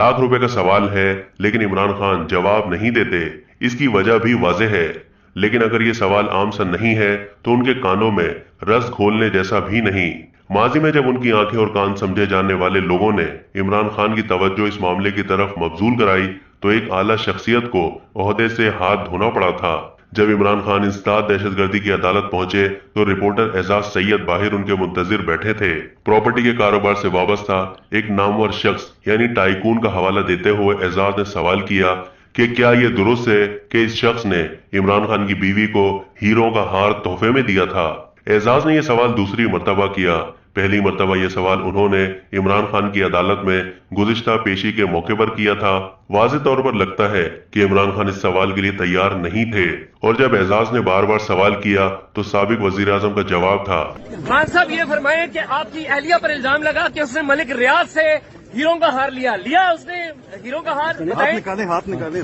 लाख रुपए का सवाल है, लेकिन इमरान खान जवाब नहीं देते। इसकी वजह भी वाज़ेह है, लेकिन अगर ये सवाल आम सा नहीं है तो उनके कानों में रस घोलने जैसा भी नहीं। माजी में जब उनकी आंखें और कान समझे जाने वाले लोगों ने इमरान खान की तवज्जो इस मामले की तरफ मबजूल कराई तो एक आला शख्सियत को ओहदे से हाथ धोना पड़ा था। जब इमरान खान इंसदाद दहशतगर्दी की अदालत पहुंचे तो रिपोर्टर एजाज सैयद बाहर उनके मुंतजिर बैठे थे। प्रॉपर्टी के कारोबार से वाबस्ता एक नामवर शख्स यानी टाइकून का हवाला देते हुए एजाज ने सवाल किया कि क्या ये दुरुस्त है कि इस शख्स ने इमरान खान की बीवी को हीरों का हार तोहफे में दिया था। एजाज ने यह सवाल दूसरी मर्तबा किया। पहली मर्तबा यह सवाल उन्होंने इमरान खान की अदालत में गुज़िश्ता पेशी के मौके पर किया था। वाज़े तौर पर लगता है कि इमरान खान इस सवाल के लिए तैयार नहीं थे, और जब एजाज ने बार बार सवाल किया तो साबिक वजीर आजम का जवाब था, खान साहब ये फरमाएं कि आपकी अहलिया पर इल्जाम लगा कि उसने मलिक रियाज से हीरों का हार लिया उसने हीरों का हार बताएं। हाथ निकाले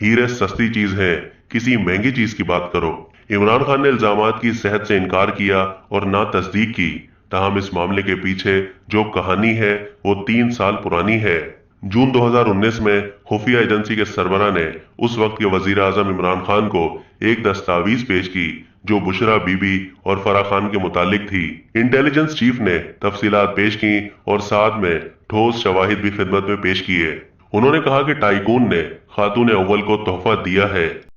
हीरे सस्ती चीज है, किसी महंगी चीज की बात करो। इमरान खान ने इल्जामात की सेहत से इनकार किया और ना तस्दीक की। ताहम इस मामले के पीछे जो कहानी है वो 3 साल पुरानी है। जून 2019 में खुफिया एजेंसी के सरबराह ने उस वक्त के वजीर आजम इमरान खान को एक दस्तावीज पेश की जो बुशरा बीबी और फराह खान के मुतालिक थी। इंटेलिजेंस चीफ ने तफसीलात पेश की और साथ में ठोस शवाहिद भी खिदमत में पेश किए। उन्होंने कहा कि टाइकून ने खातून अव्वल को तोहफा दिया है।